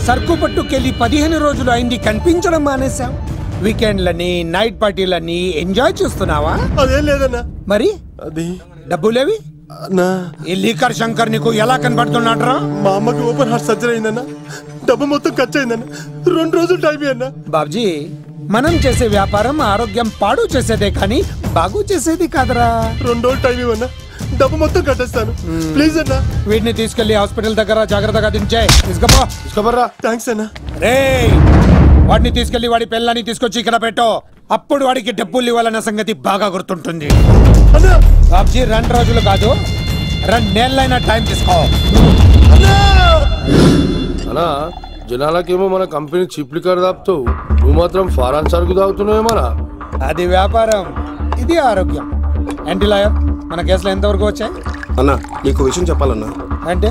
సరుకు పట్టుకెళ్ళి 15 రోజులు అయింది, కనిపించడం మానేశాం. వీకెండ్లని నైట్ పార్టీలని ఎంజాయ్ చేస్తున్నావా? అదేం లేదన్నా. మరి అది డబ్బులేవి? ఈ లీకర్ శంకర్ నీకు ఎలా కనబడుతున్నాడ్రా? మా అమ్మకి ఓపెన్ హార్ట్ సర్జరీ అయిందన్నా, డబ్బు మొత్తం ఖర్చు అయిందన్నా. 2 రోజులు టైం అన్నా. బాబ్జీ, మనం చేసే వ్యాపారం ఆరోగ్యం పాడు చేసేదే కానీ బాగు చేసేది కాదరా. 2 రోజులు టైం ఇవ్వన్నా, డబ్బు మొత్తం కట్టేస్తాను. ప్లీజ్ అన్నా. వీటిని తీసుకెళ్లి హాస్పిటల్ దగ్గర జాగ్రత్తగా దించే. తీసుకోబర్రా. థ్యాంక్స్ అన్నా. రేయ్, వాడిని తీసుకెళ్లి వాడి పిల్లని తీసుకొచ్చి ఇక్కడ పెట్టో. అప్పుడు వాడికి డబ్బులు ఇవ్వాలన్న సంగతి బాగా గుర్తుంటుంది. బాబ్జీ 2 రోజులు కాదు, 2 నెలలైనా టైం తీసుకో. అన్నా, జనాలకేమో మన కంపెనీ చీప్ లిక్కర్ తాపుతావు, నువ్వు మాత్రం ఫారెన్ సరుకు తాగుతున్నావేమోనా? అది వ్యాపారం, ఇది ఆరోగ్యం. ఏంటి లాయర్, మన కేసులో ఎంతవరకు వచ్చాయి? అన్నా, నీకు విషయం చెప్పాలన్నా. అంటే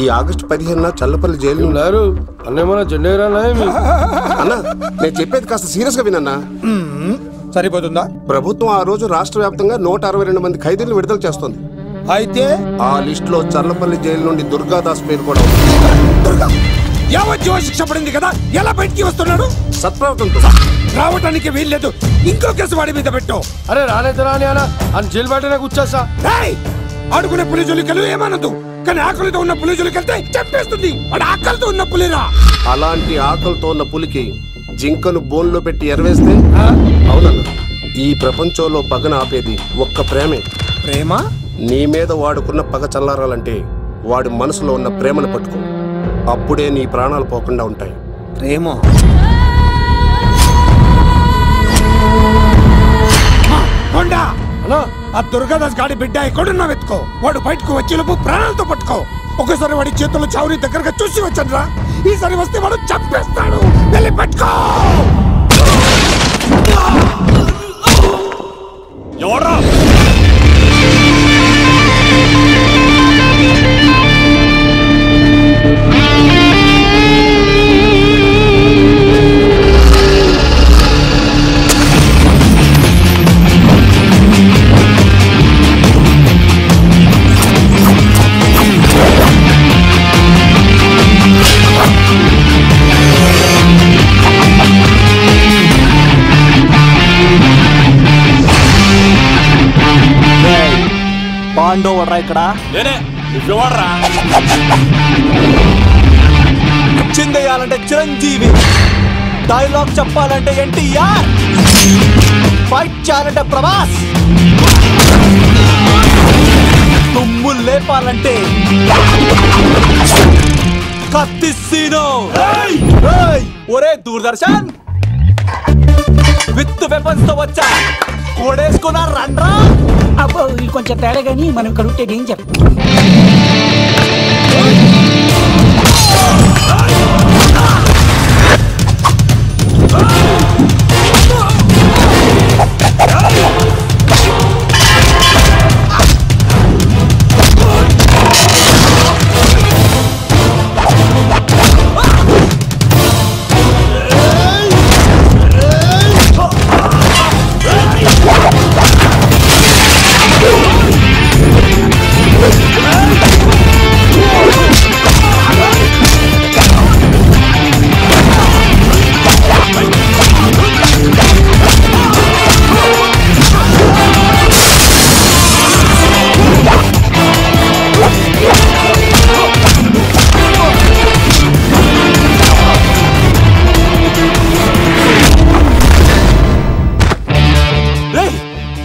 ఈ ఆగస్టు 15న చల్లపల్లి జైలు లేరు అన్నేమన్నా జెండేరా అన్నా, నేను చెప్పేది కాస్త సీరియస్ గా వినన్నా. సరిపోతుందా? ప్రభుత్వం ఆ రోజు రాష్ట్ర వ్యాప్తంగా 162 మంది ఖైదీలను విడుదల చేస్తుంది. అయితే ఆ లిస్ట్ లో చల్లపల్లి జైలు నుండి దుర్గాదాస్ పేరు కూడా యావజ్జీవ శిక్ష పడింది కదా, ఎలా బయటికి వస్తున్నాడు? సత్ప్రవర్తనతో రావటానికి వీల్లేదు. ఇంకో కేసు వాడి మీద పెట్టు. అరే రాలేదు రాని అన్న అని జైలు బయటనే కూర్చోసా. ఆడుకునే పులిజులికలు ఏమనదు, కానీ ఆకలితో ఉన్న పులిజులికెళ్తే చంపేస్తుంది. వాడు ఆకలితో ఉన్న పులిరా. అలాంటి ఆకలితో ఉన్న పులికి జింకను బోన్లో పెట్టి ఎరవేస్తే అవునన్నా, ఈ ప్రపంచంలో పగన ఆపేది ఒక్క ప్రేమే. ప్రేమ? నీ మీద వాడుకున్న పగ చల్లారాలంటే వాడి మనసులో ఉన్న ప్రేమను పట్టుకో. అప్పుడే నీ ప్రాణాలు పోకుండా ఉంటాయి. ప్రేమ? ఆ దుర్గాదాస్ గాడి బిడ్డ ఎక్కడున్నా వెతుకో. వాడు బయటకు వచ్చేలోపు ప్రాణాలతో పట్టుకో. ఒకసారి వాడి చేతుల్లో చావుని దగ్గరగా చూసి వచ్చానురా. ఈసారి వస్తే వాడు చంపేస్తాడు. వెళ్ళి పట్టుకో. ఎవరా? పాండవరా ఇక్కడ చిందేయాలంటే చిరంజీవి, డైలాగ్ చెప్పాలంటే ఎన్టీఆర్, ఫైట్ చేయాలంటే ప్రభాస్, తుమ్ము లేపాలంటే కత్తిసీను. ఒరే దూరదర్శన్, విత్ వెపన్స్ తో వచ్చా, కోడేసుకున్నా రండ్రా. అబ్బో, కొంచెం తేడా గానీ మనం ఇక్కడ ఉంటే ఏం చెప్ప.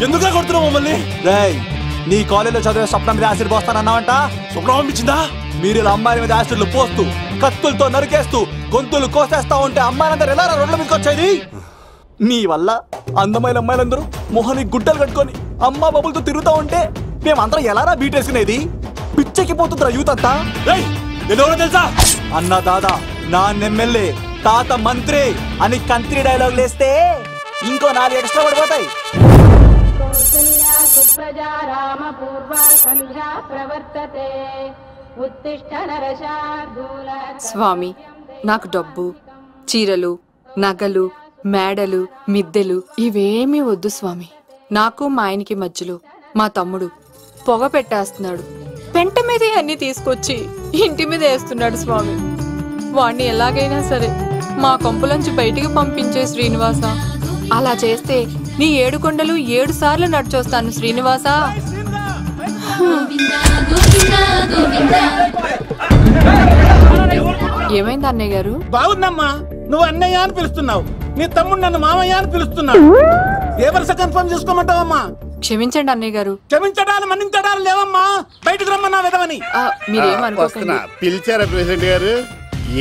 ఎందుకు కొడుతున్నావు మమ్మల్ని? రేయ్, నీ కాలేజీలో చదివే స్వప్నం మీద యాసిడ్ పోస్తానన్నావంట. స్వప్నం పంపించిందా? మీరు ఇలా అమ్మాయిల మీద యాసిడ్లు పోస్తూ, కత్తులతో నరికేస్తూ, గొంతులు కోసేస్తా ఉంటే అమ్మాయిలందరూ ఎలా రోడ్ల మీదకి వచ్చేది? మీ వల్ల అందమైన అమ్మాయిలందరూ మొహానికి గుడ్డలు కట్టుకొని అమ్మా బాబులతో తిరుగుతూ ఉంటే మేమందరం ఎలారా బీటేసుకునేది? పిచ్చెక్కిపోతుందిరా యూత్ అంతా. ఎవరో తెలుసా? అన్న దాదా, నా ఎమ్మెల్యే, తాత మంత్రి అని కంత్రి డైలాగ్ లేస్తే ఇంకో 4 ఎక్స్ట్రా పడిపోతాయి. స్వామి, నాకు డబ్బు, చీరలు, నగలు, మేడలు, మిద్దెలు ఇవేమీ వద్దు స్వామి. నాకు మా ఆయనకి మధ్యలో మా తమ్ముడు పొగ పెట్టేస్తున్నాడు. పెంట మీద అన్ని తీసుకొచ్చి ఇంటి మీద వేస్తున్నాడు స్వామి. వాణ్ణి ఎలాగైనా సరే మా కొంపలోంచి బయటికి పంపించే శ్రీనివాస. అలా చేస్తే నీ 7 కొండలు 7 సార్లు నడిచొస్తాను శ్రీనివాస. ఏమైంది అన్నయ్య గారు? బాగుందమ్మా, నువ్వు అన్నయ్య అని పిలుస్తున్నావు, నీ తమ్ముడు నన్ను మామయ్య అని పిలుస్తున్నాడు. ఏ వరుస కన్ఫర్మ్ చేసుకోమంటావమ్మా? క్షమించండి అన్నయ్య గారు. క్షమించడాలు మన్నించడాలు లేవమ్మా, బయటకు రమ్మన్నా విధవని. మీరేమనుకోకండి. పిలిచారా ప్రెసిడెంట్ గారు?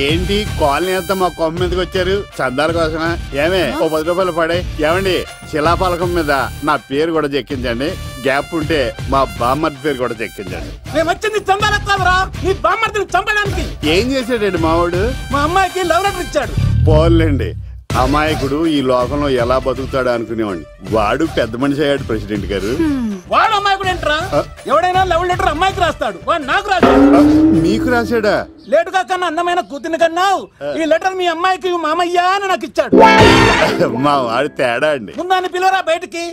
ఏంటి కాలనీ అంతా మా కొమ్మ మీదకి వచ్చారు? చందాల కోసమా? ఏమే ఓ 10 రూపాయలు పడే. ఏమండి శిలాపలకం మీద నా పేరు కూడా చెక్కించండి, గ్యాప్ ఉంటే మా బామ్మర్ది పేరు కూడా చెక్కించండి. మేము వచ్చింది చందాలకు కాదురా, నీ బామ్మర్దిని చంపడానికి. ఏం చేశాడండి మావాడు? మా అమ్మాయికి లవ్ లెటర్ ఇచ్చాడు. పోన్లేండి, అమాయకుడు ఈ లోకంలో ఎలా బతుకుతాడు అనుకునేవాడిని. వాడు పెద్ద మనిషి అయ్యాడు ప్రెసిడెంట్ గారు. వాడు అమ్మాయికుడు ఏంట్రా? ఎవడైనా లవ్ లెటర్ అమ్మాయికి రాస్తాడు, వాడు నాకు రాశాడు. మీకు రాశాడా? లేటుగా కన్నా అందమైన కూతుర్ని కన్నావు, ఈ లెటర్ మీ అమ్మాయికి మామయ్య అని నాకు ఇచ్చాడు. మా వాడు తేడా అండి. ముందాన్ని పిలవరా బయటికి.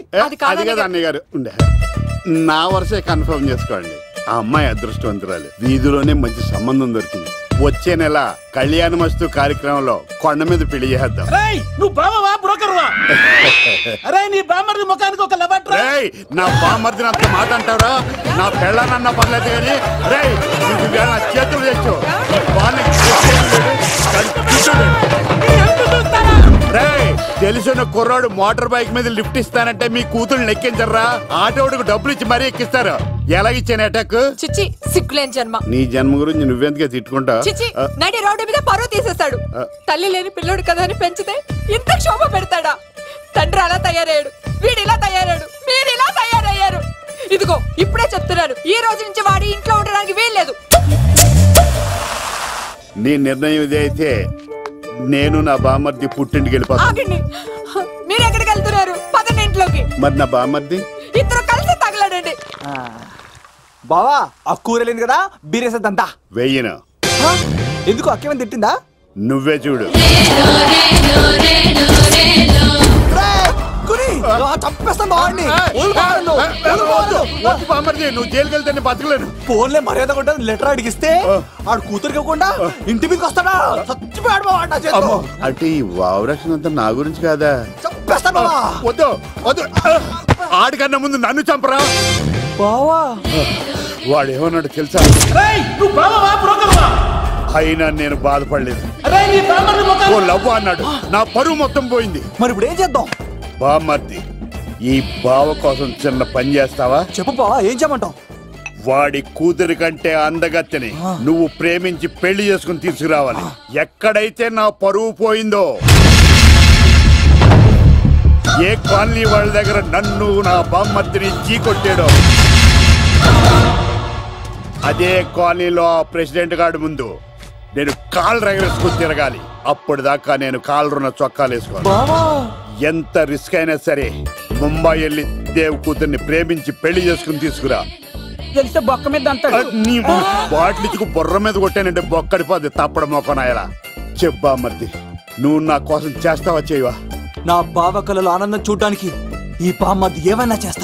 అది కదా అన్నయ్య గారు. ఉండే నా వరుసే కన్ఫర్మ్ చేసుకోండి. ఆ అమ్మాయి అదృష్టవంతురాలు, వీధిలోనే మంచి సంబంధం దొరికింది. వచ్చే నెల కళ్యాణమస్తు కార్యక్రమంలో కొండ మీద పెళ్లి చేద్దాం. నువ్వు బావవా బ్రోకర్వా? అరే నీ బామ్మర్ది ముఖానికి ఒక లబట్రా. నా బామ్మర్దిని అంత మాట అంటారా? నా పెళ్ళనన్న పర్లేదు కానీ నా చేతులు తెచ్చు. తెలిసిన కుర్రాడు మోటార్ బైక్ మీద లిఫ్ట్ ఇస్తానంటే మీ కూతురు ఎక్కించరా? ఆటోడికి డబ్బులు ఇచ్చి మరీ ఎక్కిస్తారు. ఎలాగిచ్చాను అటాక్? చిచ్చి సిగ్గులేని జన్మ. నీ జన్మ గురించి నువ్వెందుకే తిట్టుకుంటా? చిచ్చి నడి రోడ్డు మీద పరువు తీసేస్తాడు. తల్లి లేని పిల్లోడు కదా అని పెంచితే ఇంత క్షోభ పెడతాడా? తండ్రి అలా తయారయ్యాడు, వీడు ఇలా తయారయ్యాడు, మీరు ఇలా తయారయ్యారు. ఇదిగో ఇప్పుడే చెప్తున్నారు, ఈ రోజు నుంచి వాడి ఇంట్లో ఉండడానికి వీల్లేదు. నీ నిర్ణయం ఇదే అయితే నేను నా బామ్మర్ది పుట్టింటికి వెళ్ళిపోతాను. మీరు ఎక్కడికి వెళ్తున్నారు? పదండి ఇంట్లోకి. మరి నా బామ్మర్ది? ఇద్దరు కలిసి తగలడండి. బావా ఆ కూర వెళ్ళింది కదా, బీరేసేద్దంతా. వెయ్యను. ఎందుకు అక్కేమని తిట్టిందా? నువ్వే చూడు. నువ్వు జైలుకి వెళ్తే బతకలేను. ఫోన్లే మర్యాద కూడా లెటర్ అడిగిస్తే ఆడు కూతురికి ఇవ్వకుండా ఇంటి మీదకి వస్తాడా? చచ్చిపోయాడు. అంటే ఈ వావరక్షణ అంతా నా గురించి కాదా? చంపేస్తాను. వద్దు వద్దు, ఆడికన్నా ముందు నన్ను చంపరా. బావా వాడు ఏమన్నాడు తెలుసా? అయినా నేను బాధపడలేదు. ఓ లవ్ అన్నాడు, నా పరువు మొత్తం పోయింది. మరి ఇప్పుడు ఏం చేద్దాం? బామ్మర్ది, ఈ బావ కోసం చిన్న పని చేస్తావా? చెప్పు బావా, ఏం చేయమంటావు? వాడి కూతురి కంటే అందగత్తెని నువ్వు ప్రేమించి పెళ్లి చేసుకుని తీసుకురావాలి. ఎక్కడైతే నా పరువు పోయిందో, ఏ కాలనీ వాళ్ళ దగ్గర నన్ను నా బామ్మర్దిని చీకొట్టాడో, అదే కాలనీలో ఆ ప్రెసిడెంట్ గారి ముందు నేను కాళ్ళు రగరేసుకుని తిరగాలి. అప్పుడు దాకా నేను కాళ్ళున్న చొక్కాలు వేసుకోవాలి. ఎంత రిస్క్ అయినా సరే ముంబై వెళ్ళి దేవ్ కూతుర్ని ప్రేమించి పెళ్లి చేసుకుని తీసుకురా. తెలిస్తే బొక్క మీద అంటాడు. నీ బాటిలికి బుర్ర మీద కొట్టానంటే బొక్కడిపోద్ది తప్పడ మొక్కనాయలా. చెప్పా మర్ది, నువ్వు నా కోసం చేస్తావా చేయవా? నా బావ కళలో ఆనందం చూడడానికి ఈ బామ్మది ఏమైనా చేస్తా.